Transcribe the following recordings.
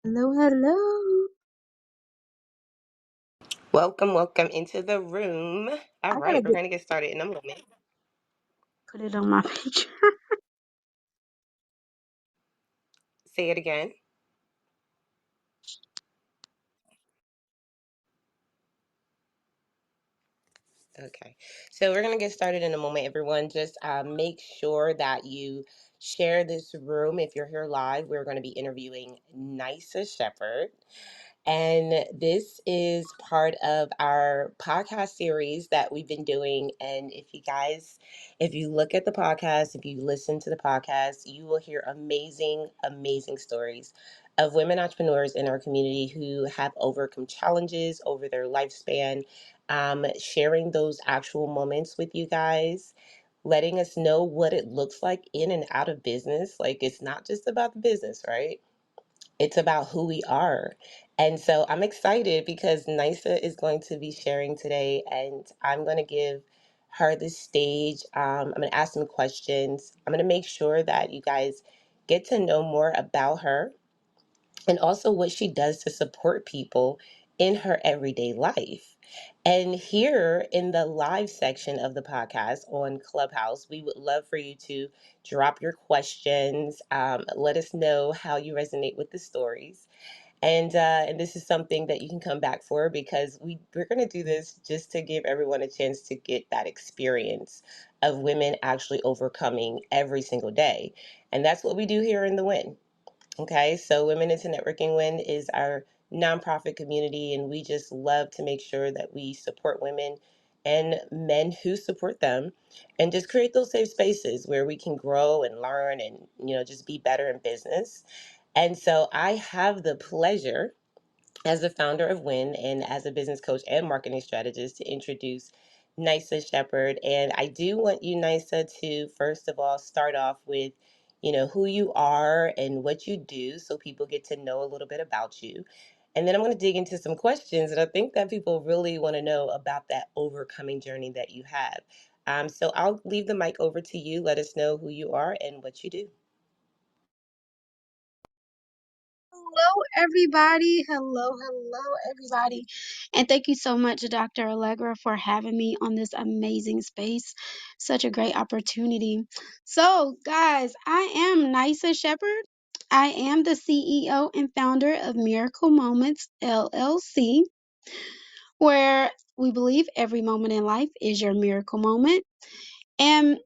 Hello, hello. Welcome, welcome into the room. All I gotta right, we're get going to get started in a moment. put it on my picture. Say it again. Okay, so we're going to get started in a moment, everyone. Just make sure that you share this room. If you're here live, we're going to be interviewing Nasya Shepard. And this is part of our podcast series that we've been doing. And if you look at the podcast, if you listen to the podcast, you will hear amazing, amazing stories of women entrepreneurs in our community who have overcome challenges over their lifespan, sharing those actual moments with you guys. Letting us know what it looks like in and out of business. Like, it's not just about the business, right? It's about who we are. And so I'm excited because Nisa is going to be sharing today, and I'm going to give her the stage. I'm going to ask some questions. I'm going to make sure that you guys get to know more about her and also what she does to support people in her everyday life. And here in the live section of the podcast on Clubhouse, we would love for you to drop your questions. Let us know how you resonate with the stories. And this is something that you can come back for because we're going to do this just to give everyone a chance to get that experience of women actually overcoming every single day. And that's what we do here in the Win. Okay, so Women into Networking Win is our nonprofit community, and we just love to make sure that we support women and men who support them and just create those safe spaces where we can grow and learn and, just be better in business. And so I have the pleasure as the founder of WIN and as a business coach and marketing strategist to introduce Nisa Shepard. And I do want you, Nisa, to first of all start off with, who you are and what you do so people get to know a little bit about you. And then I'm going to dig into some questions that I think that people really want to know about that overcoming journey that you have. So I'll leave the mic over to you. Let us know who you are and what you do. Hello, everybody. Hello, everybody. And thank you so much, Dr. Allegra, for having me on this amazing space. Such a great opportunity. So, guys, I am Nisa Shepard. I am the CEO and founder of Miracle Moments LLC, where we believe every moment in life is your miracle moment. And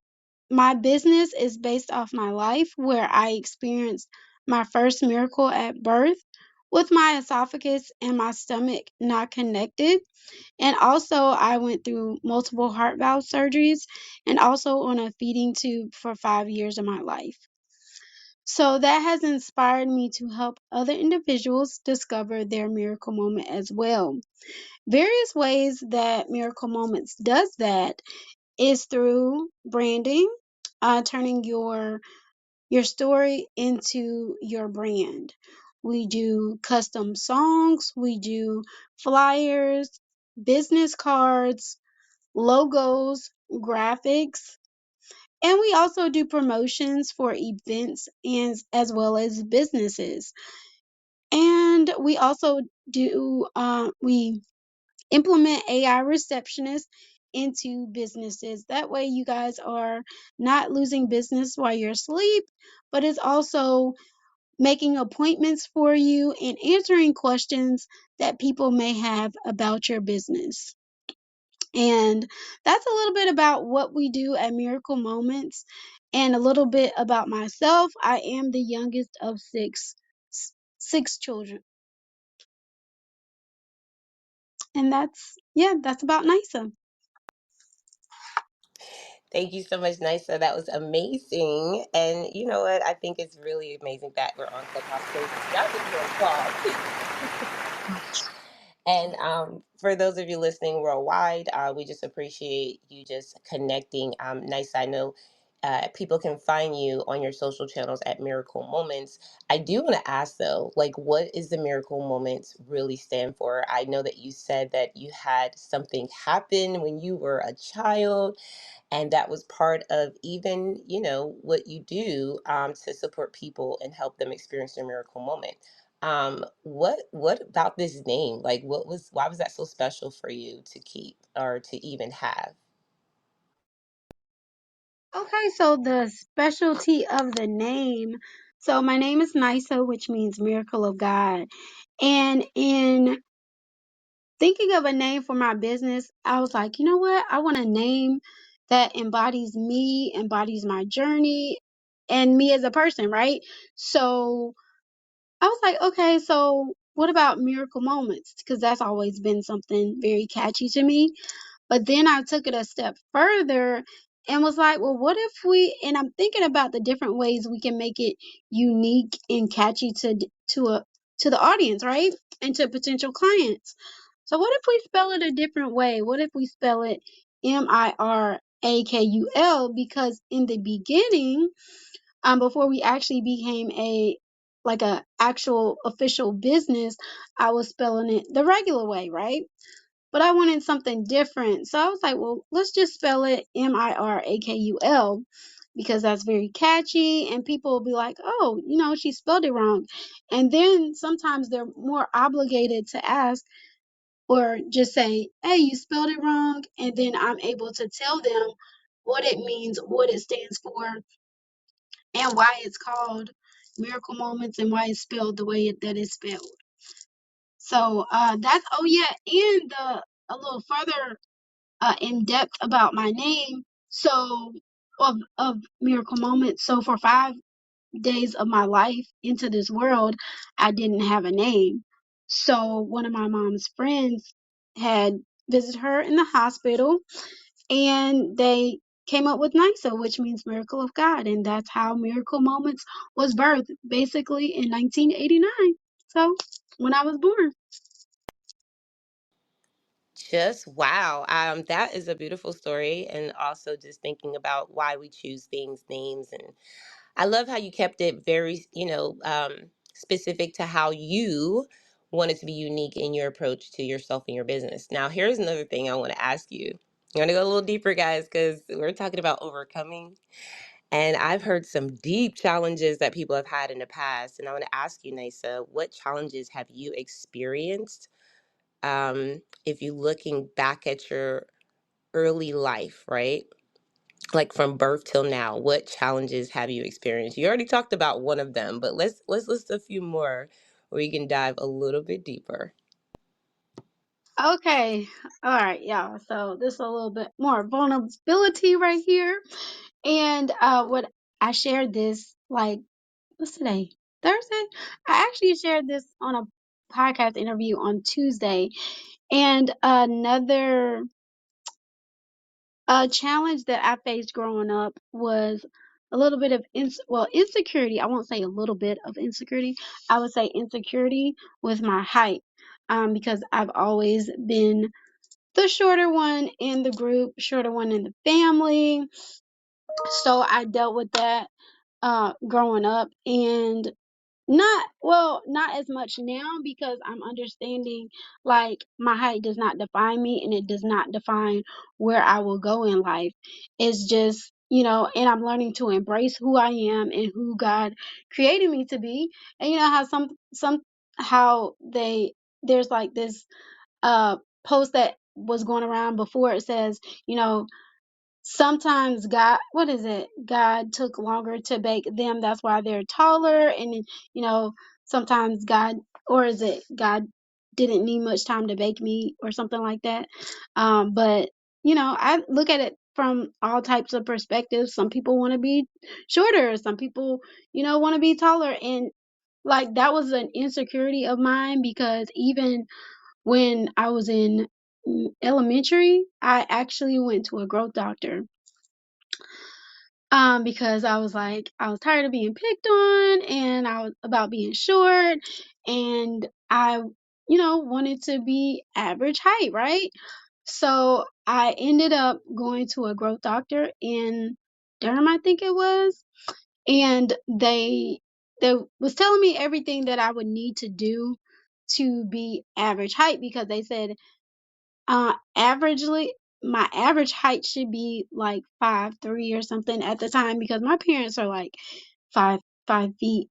my business is based off my life where I experienced my first miracle at birth with my esophagus and my stomach not connected. And also, I went through multiple heart valve surgeries and also on a feeding tube for 5 years of my life. So that has inspired me to help other individuals discover their miracle moment as well. Various ways that Miracle Moments does that is through branding, turning your story into your brand. We do custom songs, we do flyers, business cards, logos, graphics, and we also do promotions for events and as well as businesses. And we also do we implement AI receptionists into businesses. That way, you guys are not losing business while you're asleep, but it's also making appointments for you and answering questions that people may have about your business. And that's a little bit about what we do at Miracle Moments and a little bit about myself. I am the youngest of six children. And that's about Nisa. Thank you so much, Nisa. That was amazing. And you know what? I think it's really amazing that we're on Clubhouse because y'all get to hear us talk. And for those of you listening worldwide, we just appreciate you just connecting. Nisa, I know people can find you on your social channels at Miracle Moments. I do want to ask though, like, what is the Miracle Moments really stand for? I know that you said that you had something happen when you were a child and that was part of even what you do to support people and help them experience their miracle moment. What about this name? Like, why was that so special for you to keep or to even have? Okay, so the specialty of the name. So my name is Nisa, which means miracle of God. And in thinking of a name for my business, I was like, you know what? I want a name that embodies me, embodies my journey, and me as a person, right? So I was like, okay, so what about Miracle Moments? Because that's always been something very catchy to me. But then I took it a step further and was like, well, what if and I'm thinking about the different ways we can make it unique and catchy to the audience, right? And to potential clients. So what if we spell it a different way? What if we spell it Mirakul? Because in the beginning, before we actually became a actual official business, I was spelling it the regular way, right? But I wanted something different. So I was like, well, let's just spell it Mirakul because that's very catchy and people will be like, oh, she spelled it wrong. And then sometimes they're more obligated to ask or just say, hey, you spelled it wrong. And then I'm able to tell them what it means, what it stands for, and why it's called Miracle Moments and why it's spelled the way that it's spelled. So that's, oh yeah, and a little further in depth about my name. So of Miracle Moments. So for 5 days of my life into this world, I didn't have a name. So one of my mom's friends had visited her in the hospital and they came up with NISA, which means Miracle of God. And that's how Miracle Moments was birthed, basically in 1989. So when I was born. Just wow. That is a beautiful story. And also just thinking about why we choose things, names. And I love how you kept it very, specific to how you wanted to be unique in your approach to yourself and your business. Now, here's another thing I want to ask you. I'm going to go a little deeper, guys, because we're talking about overcoming. And I've heard some deep challenges that people have had in the past. And I want to ask you, Nisa, what challenges have you experienced? If you looking back at your early life, right? Like from birth till now, what challenges have you experienced? You already talked about one of them, but let's list a few more where you can dive a little bit deeper. Okay. All right, y'all. So this is a little bit more vulnerability right here. And what I shared this like what's today? Thursday? I actually shared this on a podcast interview on Tuesday. And another challenge that I faced growing up was a little bit of insecurity. I won't say a little bit of insecurity. I would say insecurity with my height. Because I've always been the shorter one in the group, shorter one in the family. So I dealt with that growing up and not as much now because I'm understanding like my height does not define me and it does not define where I will go in life. It's just, and I'm learning to embrace who I am and who God created me to be. And you know how how there's like this post that was going around before it says, you know, sometimes God, what is it? God took longer to bake them. That's why they're taller. And, you know, sometimes God, or is it God didn't need much time to bake me or something like that? But, I look at it from all types of perspectives. Some people want to be shorter. Some people, want to be taller. And like that was an insecurity of mine because even when I was in elementary, I actually went to a growth doctor because I was tired of being picked on and I was about being short and I, wanted to be average height, right? So I ended up going to a growth doctor in Durham, I think it was, and they was telling me everything that I would need to do to be average height because they said averagely, my average height should be like 5'3" or something at the time because my parents are like five 5'3",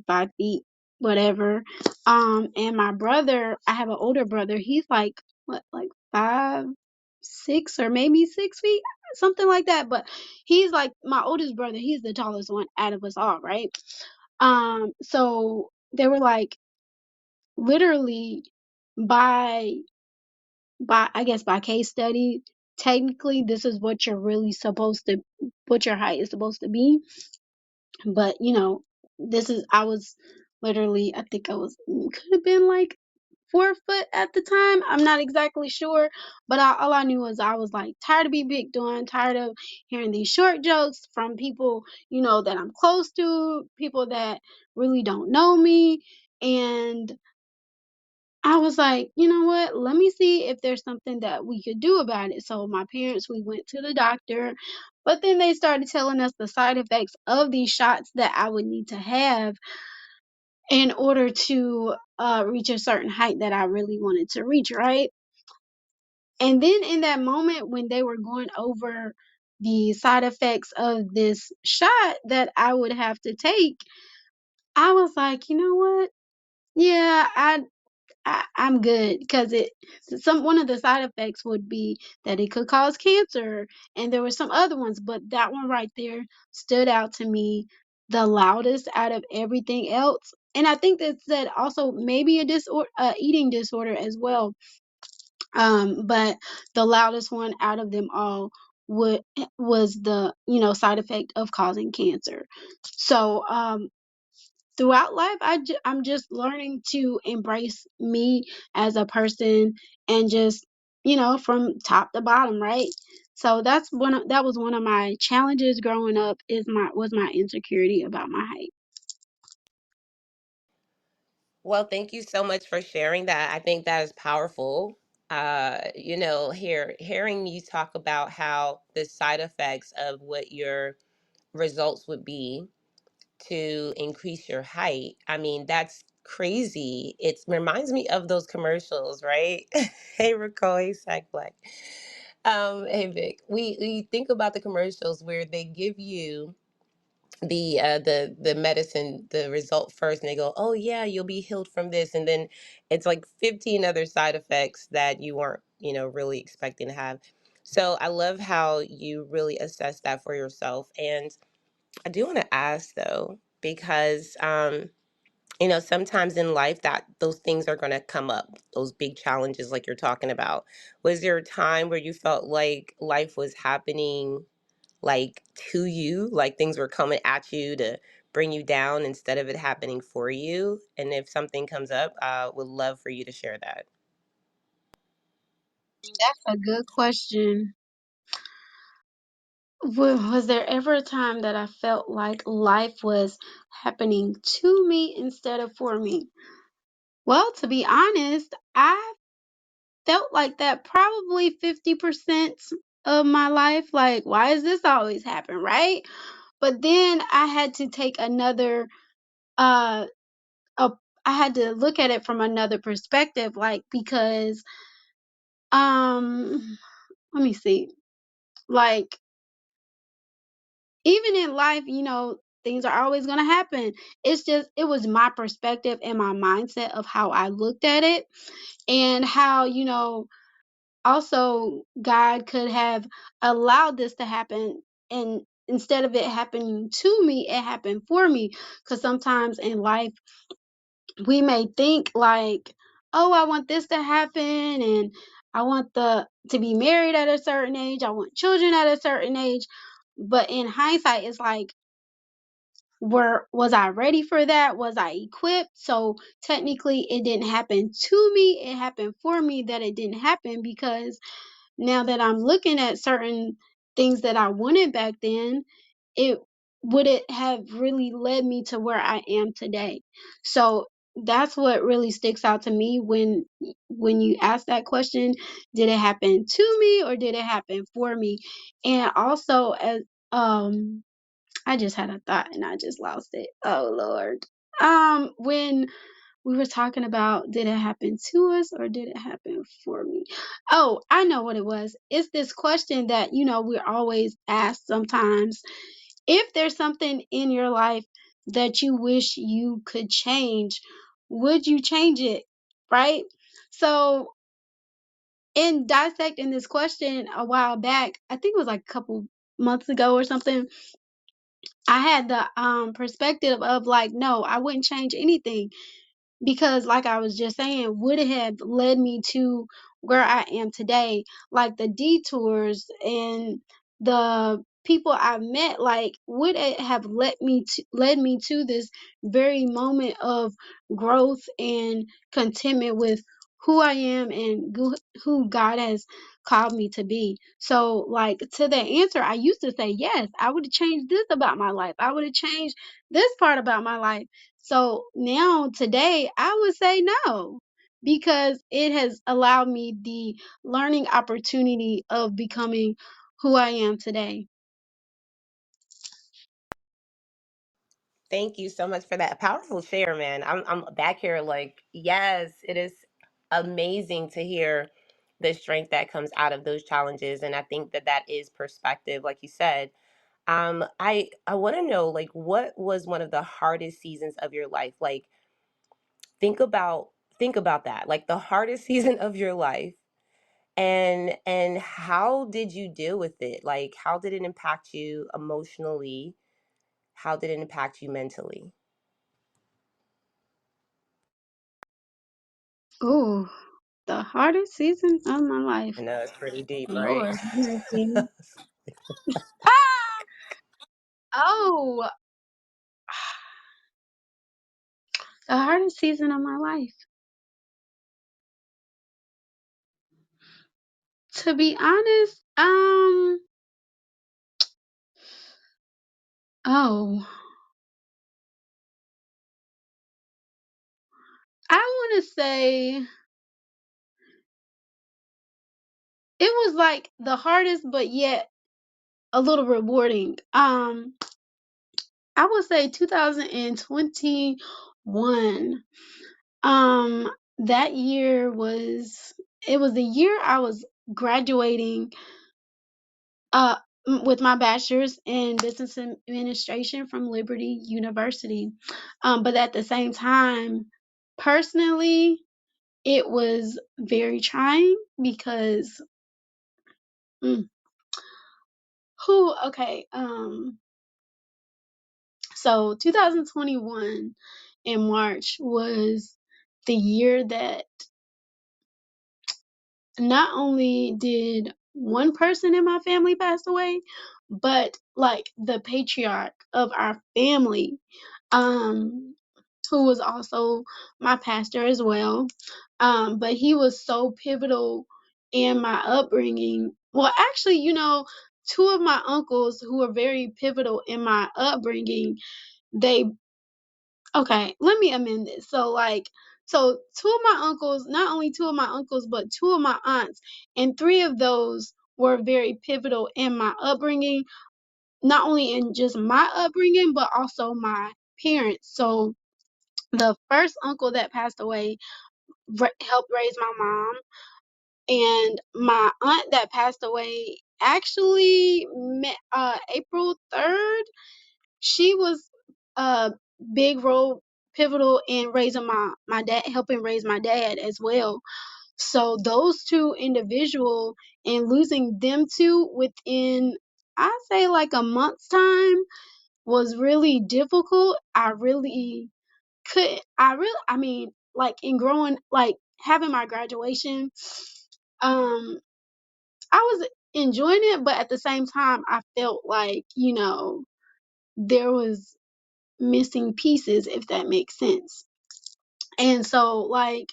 5 feet. whatever. And my brother, I have an older brother. He's like what, like 5'6" or maybe 6 feet, something like that. But he's like my oldest brother. He's the tallest one out of us all, right? So they were like literally by I guess by case study, technically this is what you're really supposed to, what your height is supposed to be. But this is, I was literally, I think I was, could have been like 4 foot at the time. I'm not exactly sure, but all I knew was I was like tired of being picked on, tired of hearing these short jokes from people, that I'm close to, people that really don't know me. And I was like, you know what? Let me see if there's something that we could do about it. So my parents, we went to the doctor, but then they started telling us the side effects of these shots that I would need to have in order to reach a certain height that I really wanted to reach, right? And then in that moment when they were going over the side effects of this shot that I would have to take, I was like, you know what? Yeah, I'm good because some one of the side effects would be that it could cause cancer, and there were some other ones, but that one right there stood out to me the loudest out of everything else. And I think that also maybe a disorder, eating disorder as well. But the loudest one out of them all would was the side effect of causing cancer. So throughout life I'm just learning to embrace me as a person, and just from top to bottom, right? So that was one of my challenges growing up, is my insecurity about my height. Well, thank you so much for sharing that. I think that is powerful. Hearing you talk about how the side effects of what your results would be to increase your height. I mean, that's crazy. It reminds me of those commercials, right? Hey, Raquel, hey, Sack Black. Hey, Vic. We think about the commercials where they give you the medicine, the result first, and they go, oh yeah, you'll be healed from this, and then it's like 15 other side effects that you weren't really expecting to have. So I love how you really assess that for yourself. And I do want to ask though, because sometimes in life that those things are going to come up, those big challenges like you're talking about. Was there a time where you felt like life was happening like to you, like things were coming at you to bring you down instead of it happening for you? And if something comes up, would love for you to share that. That's a good question. Was there ever a time that I felt like life was happening to me instead of for me? Well, to be honest, I felt like that probably 50% of my life. Like, why does this always happen, right? But then I had to take another, uh, a, I had to look at it from another perspective, like, because, let me see, like, even in life, things are always going to happen. It's just, it was my perspective and my mindset of how I looked at it, and how, also God could have allowed this to happen, and instead of it happening to me, it happened for me. Because sometimes in life we may think like, oh, I want this to happen, and I want the to be married at a certain age, I want children at a certain age. But in hindsight, it's like, was I ready for that? Was I equipped? So technically it didn't happen to me, it happened for me that it didn't happen, because now that I'm looking at certain things that I wanted back then, it would it have really led me to where I am today. So that's what really sticks out to me when you ask that question, did it happen to me or did it happen for me? And also, as I just had a thought and I just lost it. Oh Lord. When we were talking about, did it happen to us or did it happen for me? Oh, I know what it was. It's this question that, we're always asked sometimes. If there's something in your life that you wish you could change, would you change it? Right? So, in dissecting this question a while back, I think it was like a couple months ago or something, I had the perspective of like, no, I wouldn't change anything, because like I was just saying, would it have led me to where I am today? Like the detours and the people I've met, like would it have led me to this very moment of growth and contentment with who I am and who God has called me to be. So like to the answer, I used to say yes, I would have changed this about my life. I would have changed this part about my life. So now today I would say no, because it has allowed me the learning opportunity of becoming who I am today. Thank you so much for that powerful share, man. I'm back here like, yes, it is amazing to hear the strength that comes out of those challenges, and I think that that is perspective, like you said. I want to know, like, what was one of the hardest seasons of your life? Like, think about think about that, like the hardest season of your life, and how did you deal with it? Like, how did it impact you emotionally? How did it impact you mentally? Ooh, the hardest season of my life. I know it's pretty deep, right? Lord, have mercy. Ah! Oh, the hardest season of my life. To be honest, oh, I want to say it was like the hardest, but yet a little rewarding. I would say 2021. Um, that year was it was the year I was graduating uh with my bachelor's in business administration from Liberty University. But at the same time, personally, it was very trying because mm, who okay, so 2021 in March was the year that not only did one person in my family pass away, but like the patriarch of our family, um, who was also my pastor as well. But he was so pivotal in my upbringing. Well, actually, two of my uncles who were very pivotal in my upbringing, they okay, let me amend this. So two of my uncles, not only two of my uncles, but two of my aunts, and three of those were very pivotal in my upbringing, not only in just my upbringing, but also my parents. So the first uncle that passed away helped raise my mom, and my aunt that passed away actually April 3rd. She was a big role pivotal in raising my dad, helping raise my dad as well. So those two individual, and losing them two within, I say, like a month's time, was really difficult. I mean, like in growing, like having my graduation, um I was enjoying it, but at the same time I felt like, there was missing pieces, if that makes sense. And so like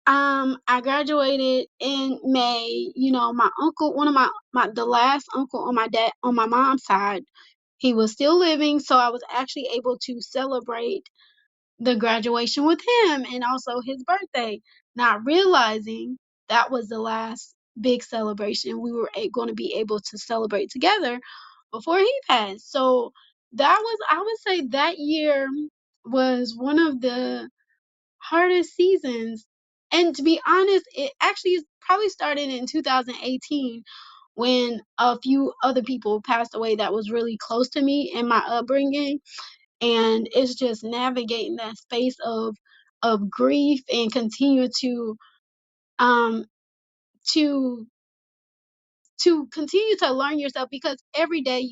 I graduated in May. My uncle, one of the last uncle on my dad on my mom's side, he was still living, so I was actually able to celebrate the graduation with him and also his birthday, not realizing that was the last big celebration we were going to be able to celebrate together before he passed. So I would say that year was one of the hardest seasons. And to be honest, it actually probably started in 2018 when a few other people passed away that was really close to me in my upbringing. And it's just navigating that space of grief and continue um to to continue to learn yourself, because every day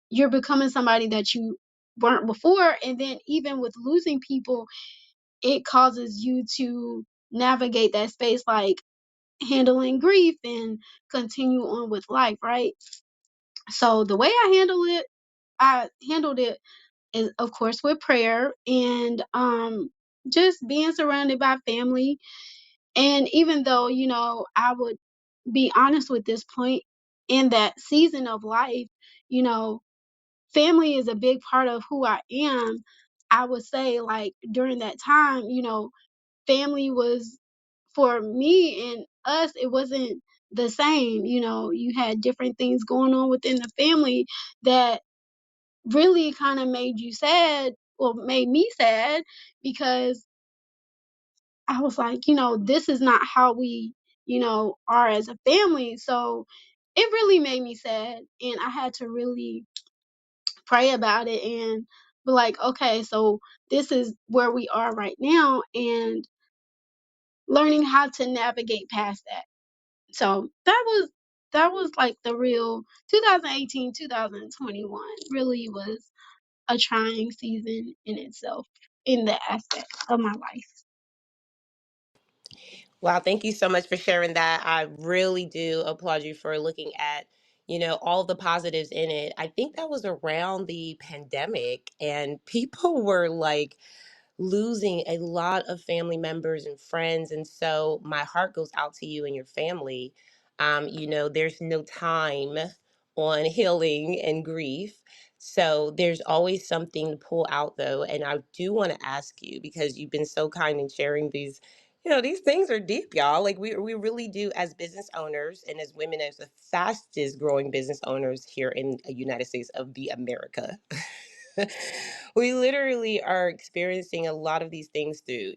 you're becoming somebody that you weren't before. And then even with losing people, it causes you to navigate that space, like handling grief and continue on with life, right? So the way I handled it is, of course, with prayer and just being surrounded by family. And even though, I would be honest with this point, in that season of life, you know, family is a big part of who I am. I would say, like, during that time, family was, for me and us, it wasn't the same. You had different things going on within the family that really kind of made you sad, or made me sad, because I was like, this is not how we, are as a family. So it really made me sad. And I had to really pray about it and be like, okay, so this is where we are right now, and learning how to navigate past that. So that was like the real 2018, 2021 really was a trying season in itself, in that aspect of my life. Wow, thank you so much for sharing that. I really do applaud you for looking at, all the positives in it. I think that was around the pandemic, and people were like losing a lot of family members and friends. And so my heart goes out to you and your family. There's no time on healing and grief. So there's always something to pull out, though. And I do want to ask you, because you've been so kind in sharing these. These things are deep, y'all. Like we really do, as business owners and as women, as the fastest growing business owners here in the United States of the America. We literally are experiencing a lot of these things through,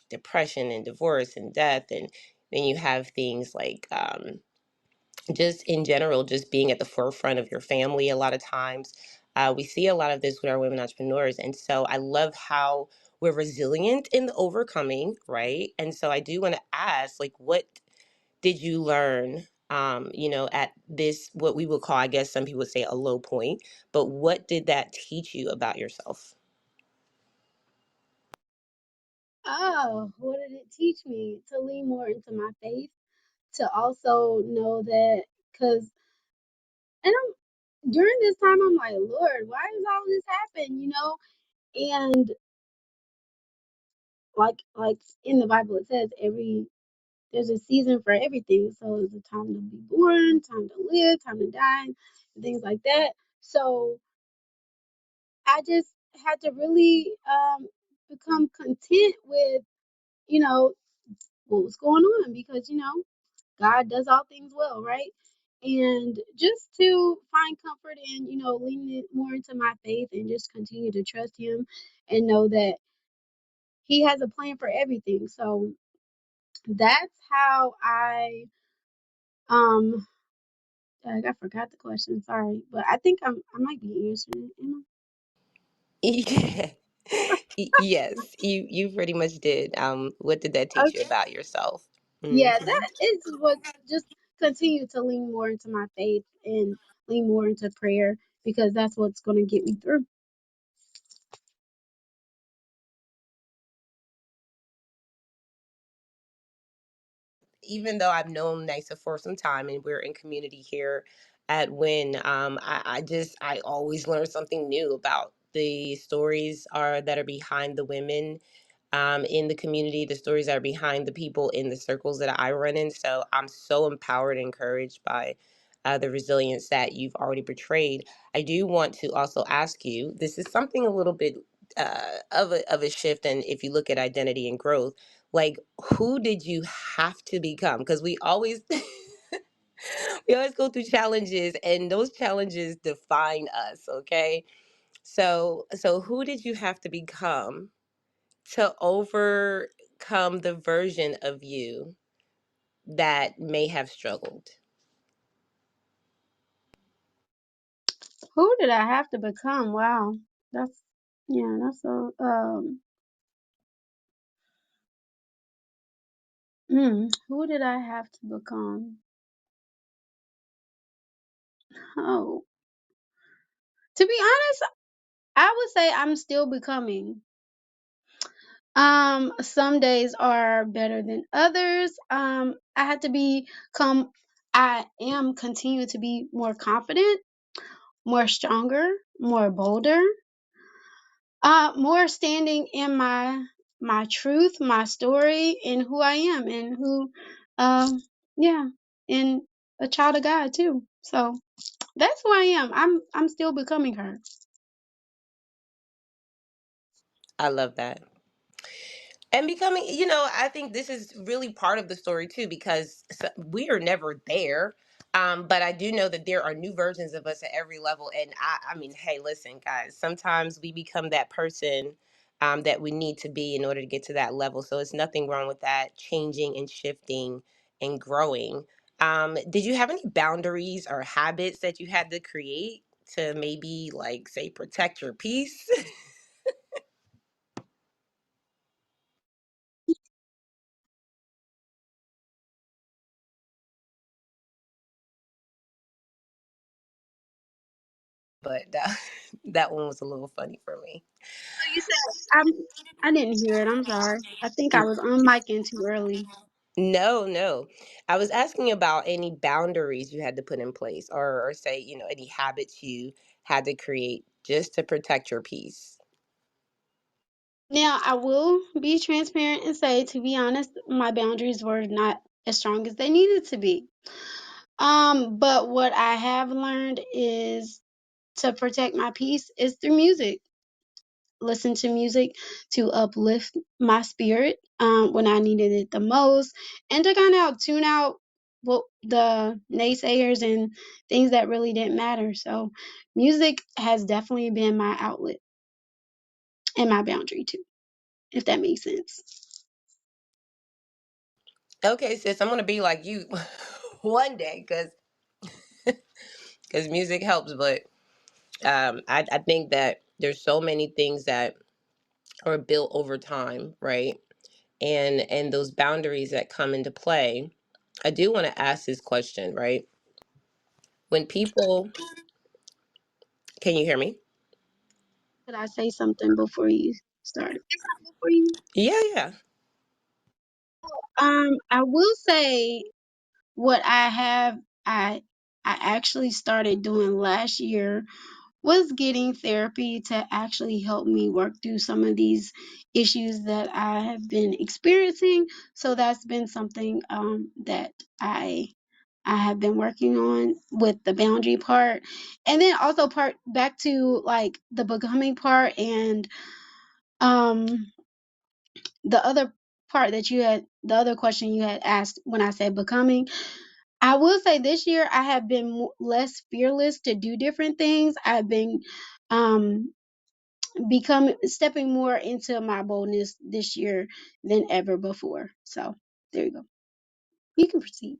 depression and divorce and death. And then you have things like, just in general, just being at the forefront of your family a lot of times. We see a lot of this with our women entrepreneurs. And so I love how we're resilient in the overcoming, right? And so I do want to ask, like, what did you learn, at this, what we would call, I guess some people would say, a low point, but what did that teach you about yourself? Oh, what did it teach me? To lean more into my faith, to also know that, because, and during this time, I'm like, Lord, why does all this happen? And like in the Bible, it says there's a season for everything. So there's a time to be born, time to live, time to die, and things like that. So I just had to really become content with, you know, what was going on, because, God does all things well, right? And just to find comfort in, leaning more into my faith and just continue to trust Him and know that He has a plan for everything. So that's how um I forgot the question, sorry, but I think I might be answering it. Am Yeah. Yes, you pretty much did. What did that I? teach you about yourself? Yeah, Hmm. that is what, just continue to lean more into my faith and lean more into prayer, because that's what's going to get me through. Even though I've known NISA for some time and we're in community here at WIN, I always learn something new about the stories that are behind the women in the community, the stories that are behind the people in the circles that I run in. So I'm so empowered and encouraged by the resilience that you've already portrayed. I do want to also ask you, this is something a little bit of a shift. And if you look at identity and growth, like, who did you have to become? Because we always we always go through challenges, and those challenges define us. Okay, so who did you have to become to overcome the version of you that may have struggled? Who did I have to become? Wow. That's yeah, that's so who did I have to become? Oh, to be honest, I would say I'm still becoming. Some days are better than others. I had to become I am continuing to be more confident, more stronger, more bolder, more standing in my truth, my story, and who I am, and who, um, yeah, and a child of God too. So that's who I am. I'm still becoming her. I love that. And becoming, I think this is really part of the story too, because we are never there. But I do know that there are new versions of us at every level. And I mean, hey, listen, guys, sometimes we become that person that we need to be in order to get to that level. So it's nothing wrong with that, changing and shifting and growing. Did you have any boundaries or habits that you had to create to maybe, like, say, protect your peace? But that one was a little funny for me. So you said I didn't hear it. I'm sorry. I think I was on mic in too early. No, no. I was asking about any boundaries you had to put in place, or say, any habits you had to create just to protect your peace. Now, I will be transparent and say, to be honest, my boundaries were not as strong as they needed to be. But what I have learned is to protect my peace is through music. Listen to music to uplift my spirit when I needed it the most, and to kind of tune out what the naysayers and things that really didn't matter. So, music has definitely been my outlet and my boundary too, if that makes sense. Okay, sis, I'm gonna be like you one day, because music helps, but I think that there's so many things that are built over time, right? And those boundaries that come into play. I do want to ask this question, right? When people, can you hear me? Could I say something before you started? Say something before you. Yeah, yeah. I will say what I I actually started doing last year was getting therapy to actually help me work through some of these issues that I have been experiencing. So that's been something that I have been working on with the boundary part, and then also part back to like the becoming part and um the other part that you had the other question you had asked when I said becoming. I will say this year I have been less fearless to do different things. I've been um becoming stepping more into my boldness this year than ever before. So there you go. You can proceed.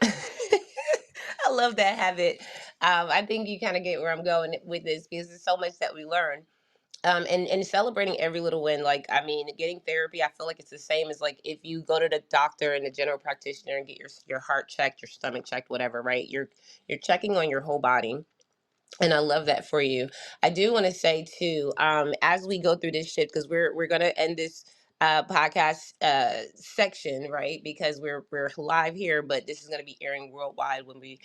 I love that habit. I think you kind of get where I'm going with this, because there's so much that we learn. And celebrating every little win. Like, I mean, getting therapy, I feel like it's the same as, like, if you go to the doctor and the general practitioner and get your heart checked, your stomach checked, whatever, right? You're checking on your whole body. And I love that for you. I do want to say too, as we go through this shift, because we're gonna end this podcast section, right? Because we're live here, but this is gonna be airing worldwide when we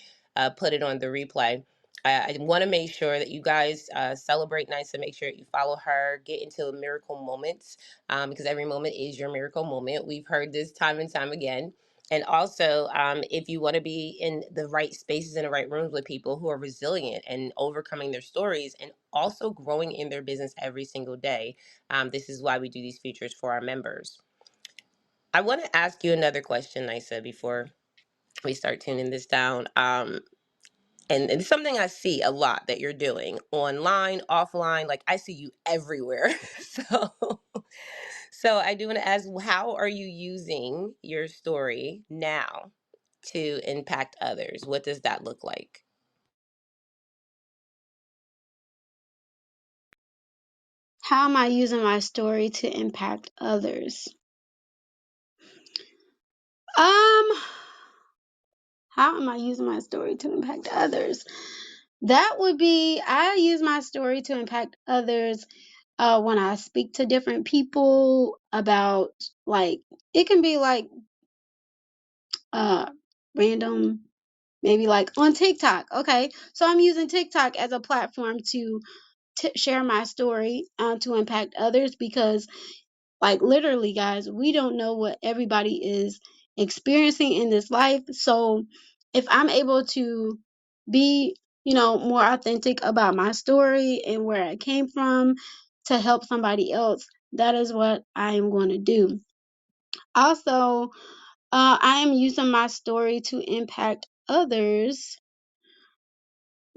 put it on the replay. I want to make sure that you guys celebrate nice, and make sure that you follow her, get into miracle moments, because every moment is your miracle moment. We've heard this time and time again. And also, if you want to be in the right spaces and the right rooms with people who are resilient and overcoming their stories and also growing in their business every single day, this is why we do these features for our members. I want to ask you another question, Nisa, before we start tuning this down. And it's something I see a lot that you're doing online, offline. Like, I see you everywhere. So I do want to ask, how are you using your story now to impact others? What does that look like? How am I using my story to impact others? Um, how am I using my story to impact others? That would be I use my story to impact others when I speak to different people about like it can be like uh random maybe like on TikTok. Okay. So I'm using TikTok as a platform to share my story to impact others because like literally, guys, we don't know what everybody is experiencing in this life. So if I'm able to be, more authentic about my story and where I came from to help somebody else, that is what I am going to do. Also, I am using my story to impact others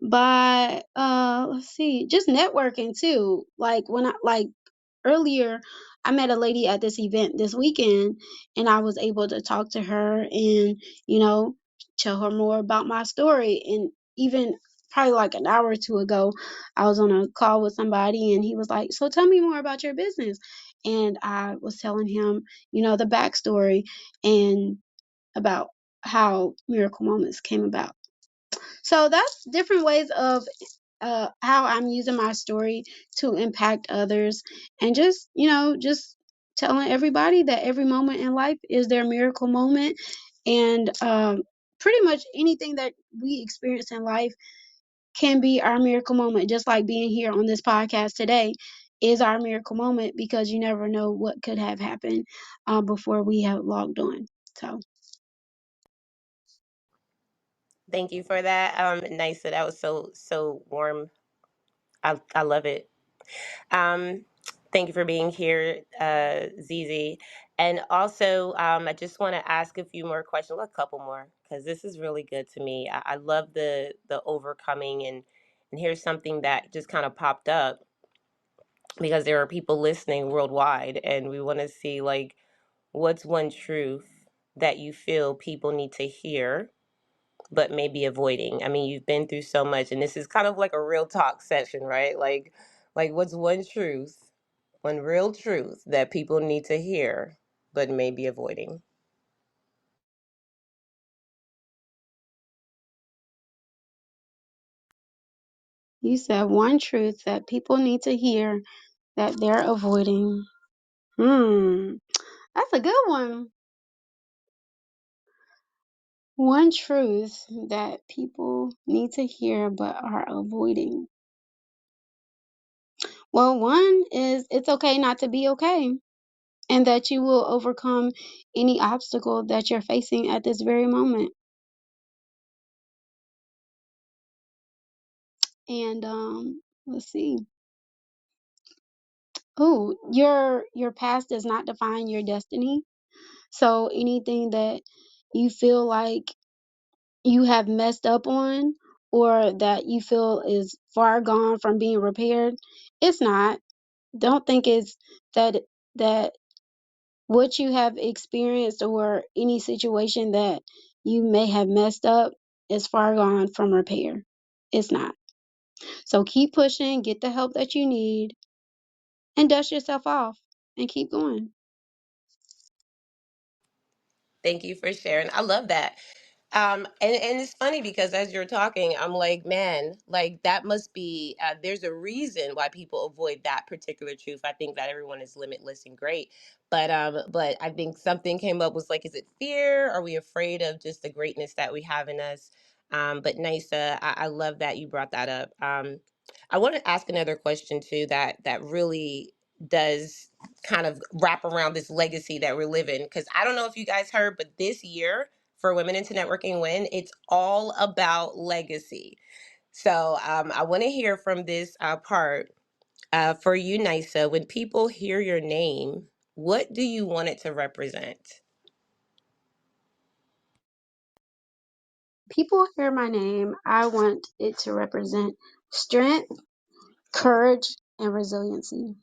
by let's see, just networking too. Like when I like earlier, I met a lady at this event this weekend, and I was able to talk to her and, you know, tell her more about my story. And even probably like an hour or two ago, I was on a call with somebody, and he was like, "So tell me more about your business." And I was telling him, the backstory and about how Miracle Moments came about. So that's different ways of how I'm using my story to impact others, and just telling everybody that every moment in life is their miracle moment, and pretty much anything that we experience in life can be our miracle moment. Just like being here on this podcast today is our miracle moment because you never know what could have happened before we have logged on. So Thank you for that. Nice. That was so warm. I love it. Um, Thank you for being here, Zizi. And also, I just want to ask a few more questions, well, a couple more, because this is really good to me. I love the overcoming, and here's something that just kind of popped up because there are people listening worldwide, and we want to see like what's one truth that you feel people need to hear but maybe avoiding. I mean, you've been through so much, and this is kind of like a real talk session, right? Like what's one real truth that people need to hear but maybe avoiding? you said one truth that people need to hear that they're avoiding. Hmm. That's a good one. One truth that people need to hear but are avoiding. Well, one is it's okay not to be okay, and that you will overcome any obstacle that you're facing at this very moment. And let's see. Oh, your past does not define your destiny. So anything that you feel like you have messed up on or that you feel is far gone from being repaired, it's not. Don't think it's that that what you have experienced or any situation that you may have messed up is far gone from repair. It's not. So keep pushing, get the help that you need, and dust yourself off and keep going. Thank you for sharing. I love that. And it's funny because as you're talking, I'm like, man, like that must be, there's a reason why people avoid that particular truth. I think that everyone is limitless and great. But I think something came up was like, is it fear? Are we afraid of just the greatness that we have in us? But Nisa, I love that you brought that up. I want to ask another question too that really does kind of wrap around this legacy that we're living. Because I don't know if you guys heard, but this year for Women into Networking Win, it's all about legacy. So I want to hear from this part for you, Nisa. When people hear your name, what do you want it to represent? People hear my name, I want it to represent strength, courage, and resiliency.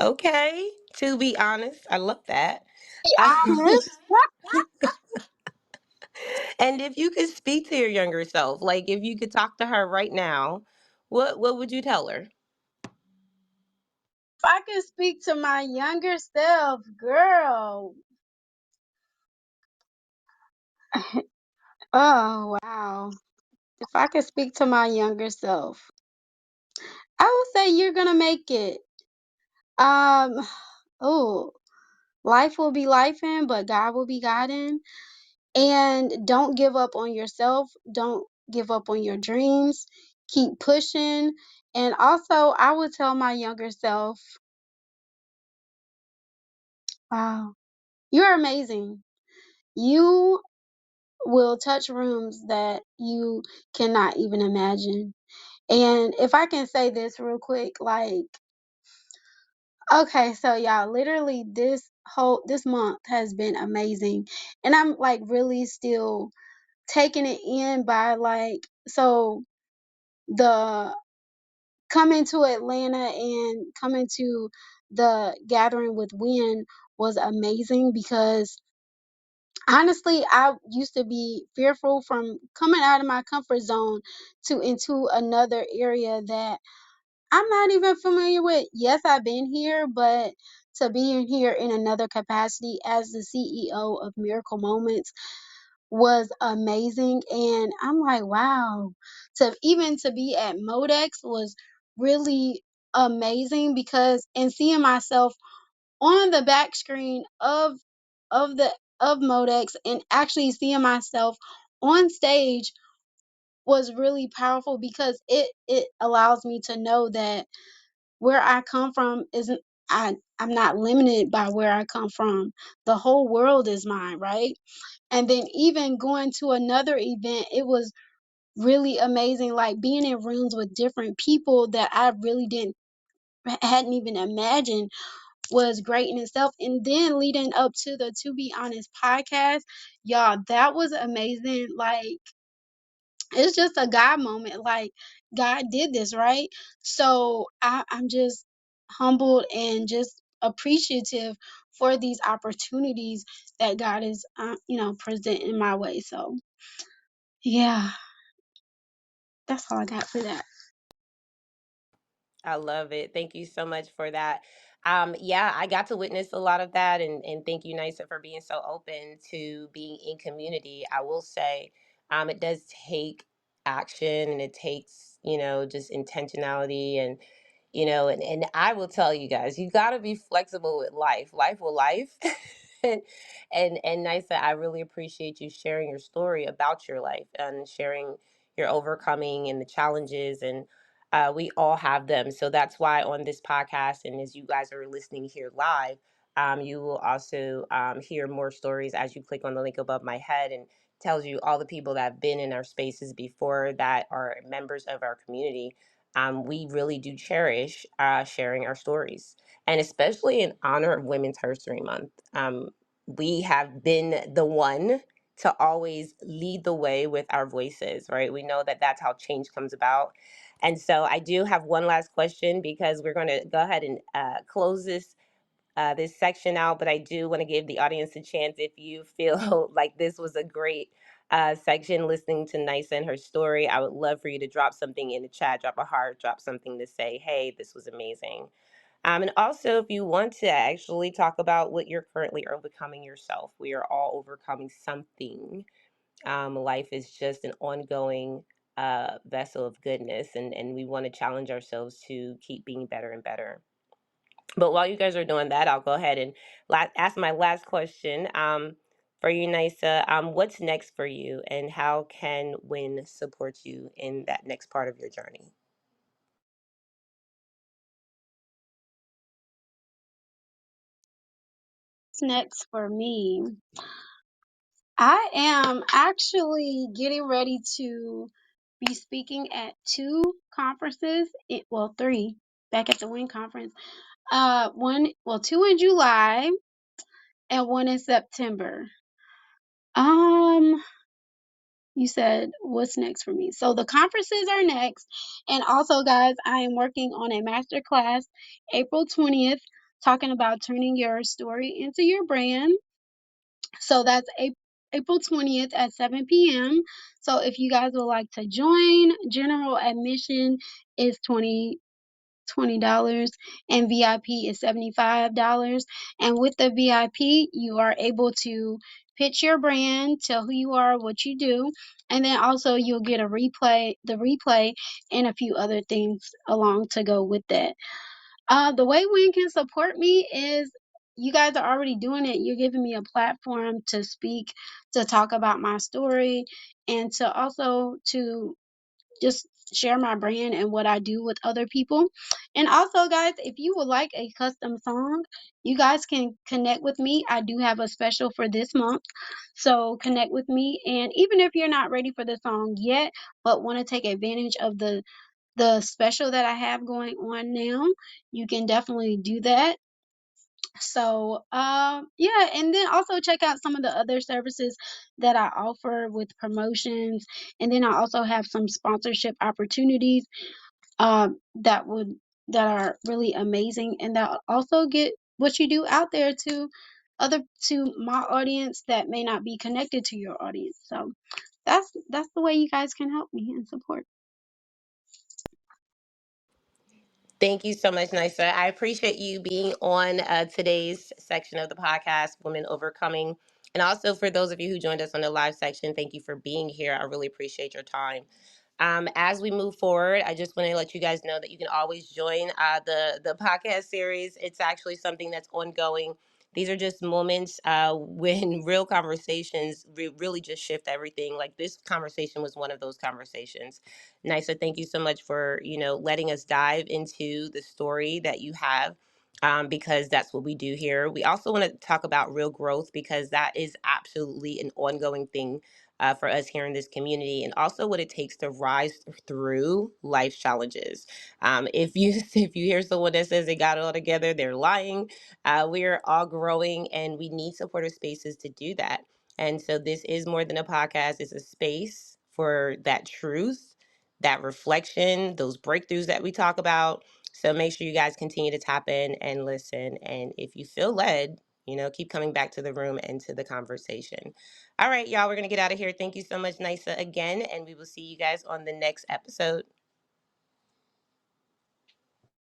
Okay, to be honest, I love that. Be honest. And if you could speak to your younger self, like if you could talk to her right now, what would you tell her? If I could speak to my younger self, girl. Oh, wow. If I could speak to my younger self, I would say you're gonna make it. Um, oh, life will be lifing, but God will be guiding. And don't give up on yourself. Don't give up on your dreams. Keep pushing. And also, I would tell my younger self, wow, you're amazing. You will touch rooms that you cannot even imagine. And if I can say this real quick, like, okay, so y'all, literally this month has been amazing. And I'm like really still taking it in by like, so the coming to Atlanta and coming to the gathering with W.I.N was amazing because honestly, I used to be fearful from coming out of my comfort zone to into another area that I'm not even familiar with. Yes, I've been here, but to be in here in another capacity as the CEO of Miracle Moments was amazing. And I'm like, wow, to even to be at Modex was really amazing because and seeing myself on the back screen of the of Modex and actually seeing myself on stage was really powerful because it allows me to know that where I come from isn't I'm not limited by where I come from. The whole world is mine, right? And then even going to another event, it was really amazing like being in rooms with different people that I really didn't hadn't even imagined was great in itself. And then leading up to the To Be Honest podcast, y'all, that was amazing. Like, it's just a God moment. Like, God did this, right? So I'm just humbled and just appreciative for these opportunities that God is, presenting my way. So, yeah, that's all I got for that. I love it. Thank you so much for that. Yeah, I got to witness a lot of that, and thank you, Nisa, for being so open to being in community. I will say, it does take action, and it takes, just intentionality, and and I will tell you guys, you got to be flexible with life. Life will life. and and Nisa, I really appreciate you sharing your story about your life and sharing your overcoming and the challenges, and we all have them. So that's why on this podcast, and as you guys are listening here live, you will also hear more stories as you click on the link above my head, and tells you all the people that have been in our spaces before that are members of our community. We really do cherish sharing our stories, and especially in honor of Women's History Month. We have been the one to always lead the way with our voices, right? We know that that's how change comes about. And so I do have one last question, because we're going to go ahead and close this section out. But I do want to give the audience a chance, if you feel like this was a great section, listening to Nice and her story. I would love for you to drop something in the chat, drop a heart, drop something to say, hey, this was amazing. And also, if you want to actually talk about what you're currently overcoming yourself, we are all overcoming something. Life is just an ongoing vessel of goodness, and we want to challenge ourselves to keep being better and better. But while you guys are doing that, I'll go ahead and ask my last question for you, Nisa. What's next for you, and how can WIN support you in that next part of your journey? What's next for me? I am actually getting ready to be speaking at two conferences. Well, three back at the WIN conference. Two in July and one in September. Um, you said what's next for me? So the conferences are next, and also, guys, I am working on a master class April 20th, talking about turning your story into your brand. So that's April 20th at 7 p.m. So if you guys would like to join, general admission is $20. $20 and VIP is $75. And with the VIP, you are able to pitch your brand, tell who you are, what you do, and then also you'll get the replay, and a few other things along to go with that. The way W.I.N can support me is you guys are already doing it. You're giving me a platform to speak, to talk about my story, and to also to just share my brand and what I do with other people. And also, guys, if you would like a custom song, you guys can connect with me. I do have a special for this month. So connect with me. And even if you're not ready for the song yet, but want to take advantage of the special that I have going on now, you can definitely do that. So, yeah, and then also check out some of the other services that I offer with promotions, and then I also have some sponsorship opportunities that would that are really amazing, and that also get what you do out there to my audience that may not be connected to your audience. So that's the way you guys can help me and support. Thank you so much, Nisa. I appreciate you being on today's section of the podcast, Women Overcoming. And also for those of you who joined us on the live section, thank you for being here. I really appreciate your time. As we move forward, I just want to let you guys know that you can always join the podcast series. It's actually something that's ongoing. These are just moments when real conversations really just shift everything. Like this conversation was one of those conversations. Nisa, thank you so much for letting us dive into the story that you have. Because that's what we do here. We also want to talk about real growth because that is absolutely an ongoing thing for us here in this community, and also what it takes to rise through life challenges. If you if you hear someone that says they got it all together, they're lying. We are all growing, and we need supportive spaces to do that. And so this is more than a podcast; it's a space for that truth, that reflection, those breakthroughs that we talk about. So make sure you guys continue to tap in and listen. And if you feel led, keep coming back to the room and to the conversation. All right, y'all, we're going to get out of here. Thank you so much, Nisa, again. And we will see you guys on the next episode.